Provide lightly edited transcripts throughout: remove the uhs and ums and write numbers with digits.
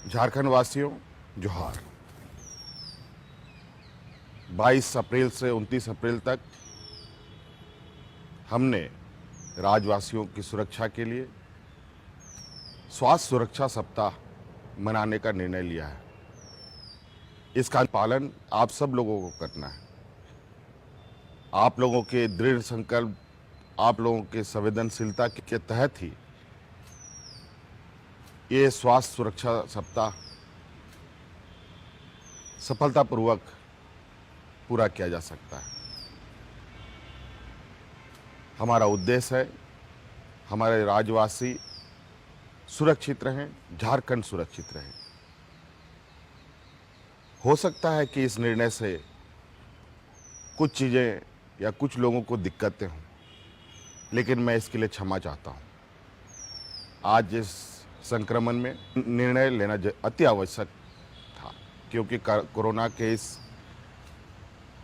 झारखंड वासियों जोहार। 22 अप्रैल से 29 अप्रैल तक हमने राज्यवासियों की सुरक्षा के लिए स्वास्थ्य सुरक्षा सप्ताह मनाने का निर्णय लिया है। इसका पालन आप सब लोगों को करना है। आप लोगों के दृढ़ संकल्प, आप लोगों के संवेदनशीलता के तहत ही ये स्वास्थ्य सुरक्षा सप्ताह सफलतापूर्वक पूरा किया जा सकता है। हमारा उद्देश्य है हमारे राज्यवासी सुरक्षित रहें, झारखंड सुरक्षित रहे। हो सकता है कि इस निर्णय से कुछ चीज़ें या कुछ लोगों को दिक्कतें हों, लेकिन मैं इसके लिए क्षमा चाहता हूँ। आज इस संक्रमण में निर्णय लेना अति आवश्यक था, क्योंकि कोरोना के इस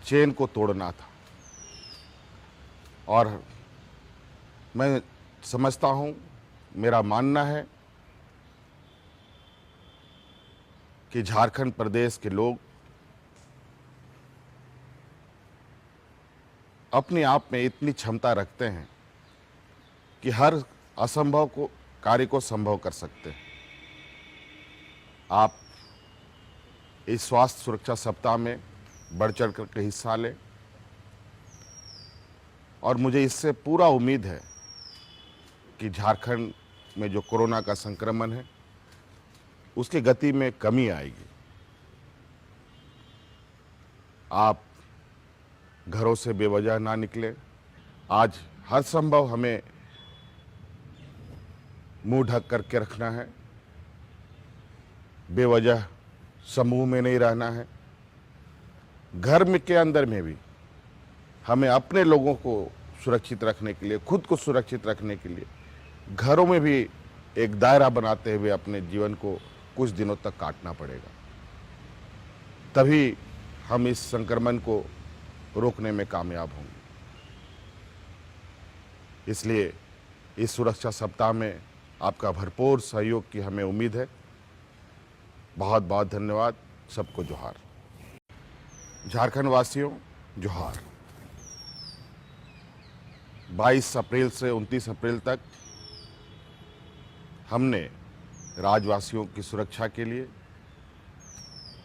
चेन को तोड़ना था। और मैं समझता हूँ, मेरा मानना है कि झारखंड प्रदेश के लोग अपने आप में इतनी क्षमता रखते हैं कि हर असंभव कार्य को संभव कर सकते हैं। आप इस स्वास्थ्य सुरक्षा सप्ताह में बढ़ चढ़ कर हिस्सा लें और मुझे इससे पूरा उम्मीद है कि झारखंड में जो कोरोना का संक्रमण है उसकी गति में कमी आएगी। आप घरों से बेवजह ना निकलें। आज हर संभव हमें मुंह ढक करके रखना है, बेवजह समूह में नहीं रहना है। घर में के अंदर में भी हमें अपने लोगों को सुरक्षित रखने के लिए, खुद को सुरक्षित रखने के लिए घरों में भी एक दायरा बनाते हुए अपने जीवन को कुछ दिनों तक काटना पड़ेगा। तभी हम इस संक्रमण को रोकने में कामयाब होंगे। इसलिए इस सुरक्षा सप्ताह में आपका भरपूर सहयोग की हमें उम्मीद है। बहुत बहुत धन्यवाद। सबको जोहार। झारखंड वासियों जोहार। 22 अप्रैल से 29 अप्रैल तक हमने राज्यवासियों की सुरक्षा के लिए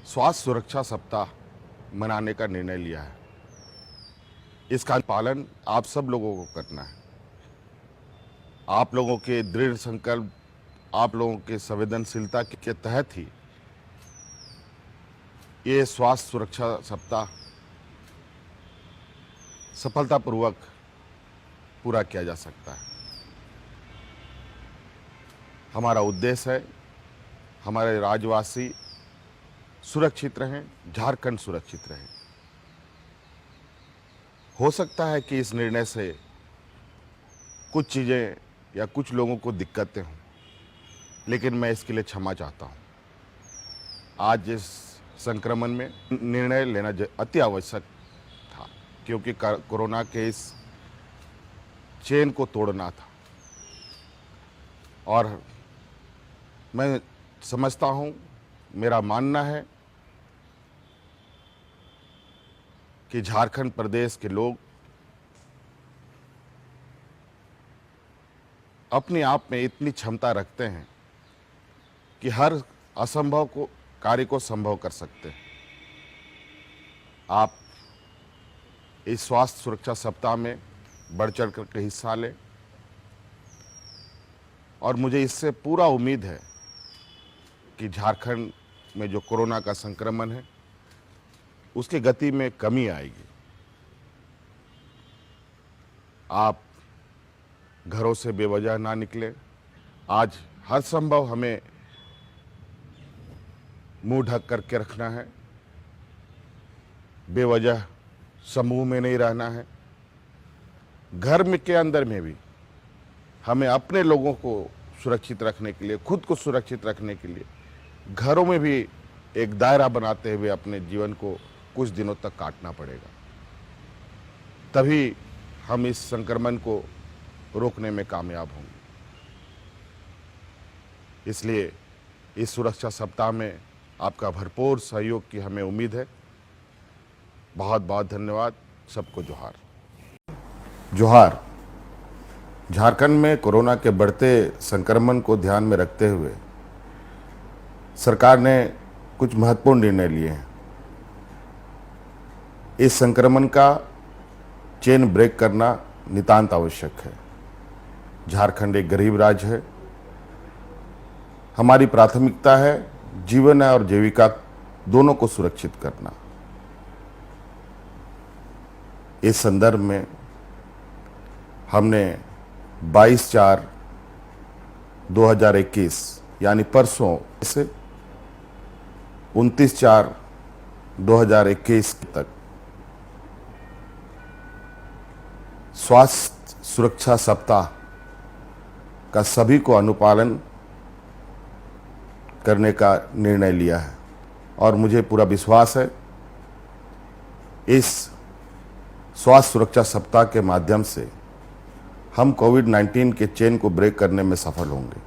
स्वास्थ्य सुरक्षा सप्ताह मनाने का निर्णय लिया है। इसका पालन आप सब लोगों को करना है। आप लोगों के दृढ़ संकल्प, आप लोगों के संवेदनशीलता के तहत ही ये स्वास्थ्य सुरक्षा सप्ताह सफलतापूर्वक पूरा किया जा सकता है। हमारा उद्देश्य है हमारे राज्यवासी सुरक्षित रहें, झारखंड सुरक्षित रहे। हो सकता है कि इस निर्णय से कुछ चीज़ें या कुछ लोगों को दिक्कतें हों, लेकिन मैं इसके लिए क्षमा चाहता हूँ। आज इस संक्रमण में निर्णय लेना अति आवश्यक था, क्योंकि कोरोना के इस चेन को तोड़ना था। और मैं समझता हूँ, मेरा मानना है कि झारखंड प्रदेश के लोग अपने आप में इतनी क्षमता रखते हैं कि हर असंभव कार्य को संभव कर सकते हैं। आप इस स्वास्थ्य सुरक्षा सप्ताह में बढ़ चढ़ कर हिस्सा लें और मुझे इससे पूरा उम्मीद है कि झारखंड में जो कोरोना का संक्रमण है उसकी गति में कमी आएगी। आप घरों से बेवजह ना निकलें। आज हर संभव हमें मुंह ढक करके रखना है, बेवजह समूह में नहीं रहना है। घर में के अंदर में भी हमें अपने लोगों को सुरक्षित रखने के लिए, खुद को सुरक्षित रखने के लिए घरों में भी एक दायरा बनाते हुए अपने जीवन को कुछ दिनों तक काटना पड़ेगा। तभी हम इस संक्रमण को रोकने में कामयाब होंगे। इसलिए इस सुरक्षा सप्ताह में आपका भरपूर सहयोग की हमें उम्मीद है। बहुत बहुत धन्यवाद। सबको जोहार। जोहार। झारखंड में कोरोना के बढ़ते संक्रमण को ध्यान में रखते हुए सरकार ने कुछ महत्वपूर्ण निर्णय लिए हैं। इस संक्रमण का चेन ब्रेक करना नितांत आवश्यक है। झारखंड एक गरीब राज्य है। हमारी प्राथमिकता है जीवन और जीविका दोनों को सुरक्षित करना। इस संदर्भ में हमने 22/4/2021 यानी परसों से 29/4/2021 तक स्वास्थ्य सुरक्षा सप्ताह का सभी को अनुपालन करने का निर्णय लिया है और मुझे पूरा विश्वास है इस स्वास्थ्य सुरक्षा सप्ताह के माध्यम से हम कोविड-19 के चेन को ब्रेक करने में सफल होंगे।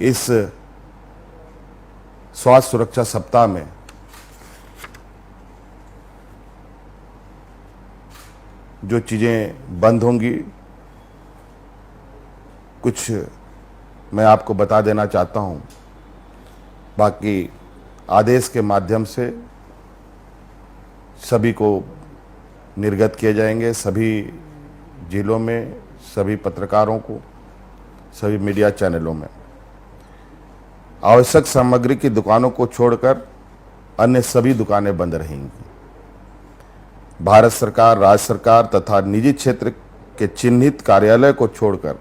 इस स्वास्थ्य सुरक्षा सप्ताह में जो चीज़ें बंद होंगी कुछ मैं आपको बता देना चाहता हूं। बाकी आदेश के माध्यम से सभी को निर्गत किए जाएंगे। सभी जिलों में, सभी पत्रकारों को, सभी मीडिया चैनलों में। आवश्यक सामग्री की दुकानों को छोड़कर अन्य सभी दुकानें बंद रहेंगी। भारत सरकार, राज्य सरकार तथा निजी क्षेत्र के चिन्हित कार्यालय को छोड़कर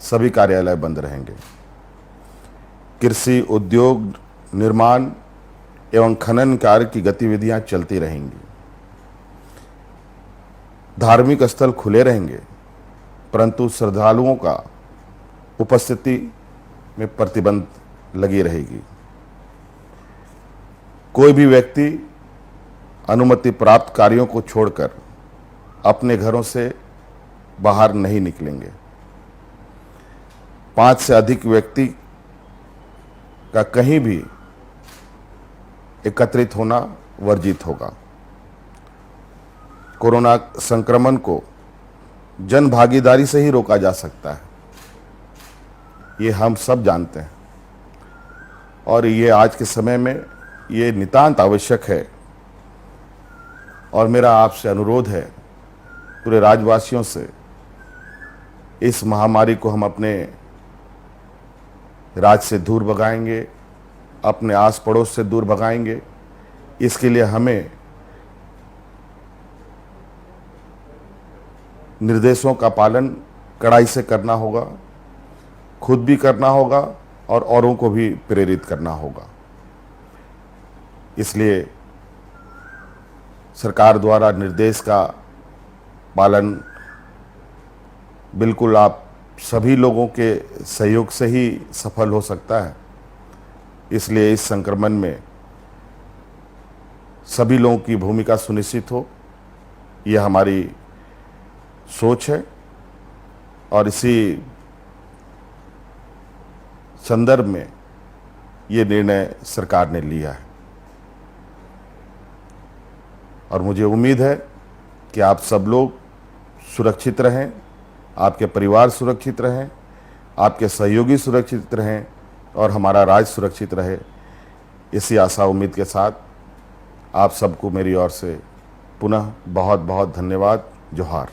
सभी कार्यालय बंद रहेंगे। कृषि, उद्योग, निर्माण एवं खनन कार्य की गतिविधियां चलती रहेंगी। धार्मिक स्थल खुले रहेंगे, परंतु श्रद्धालुओं का उपस्थिति में प्रतिबंध लगी रहेगी। कोई भी व्यक्ति अनुमति प्राप्त कार्यों को छोड़कर अपने घरों से बाहर नहीं निकलेंगे। 5 से अधिक व्यक्ति का कहीं भी एकत्रित होना वर्जित होगा। कोरोना संक्रमण को जन भागीदारी से ही रोका जा सकता है, ये हम सब जानते हैं और ये आज के समय में ये नितांत आवश्यक है। और मेरा आपसे अनुरोध है, पूरे राज्यवासियों से, इस महामारी को हम अपने राज्य से दूर भगाएंगे, अपने आस पड़ोस से दूर भगाएंगे। इसके लिए हमें निर्देशों का पालन कड़ाई से करना होगा, खुद भी करना होगा और औरों को भी प्रेरित करना होगा। इसलिए सरकार द्वारा निर्देश का पालन बिल्कुल आप सभी लोगों के सहयोग से ही सफल हो सकता है। इसलिए इस संक्रमण में सभी लोगों की भूमिका सुनिश्चित हो, यह हमारी सोच है और इसी संदर्भ में ये निर्णय सरकार ने लिया है। और मुझे उम्मीद है कि आप सब लोग सुरक्षित रहें, आपके परिवार सुरक्षित रहें, आपके सहयोगी सुरक्षित रहें और हमारा राज्य सुरक्षित रहे। इसी आशा उम्मीद के साथ आप सबको मेरी ओर से पुनः बहुत बहुत धन्यवाद। जोहार।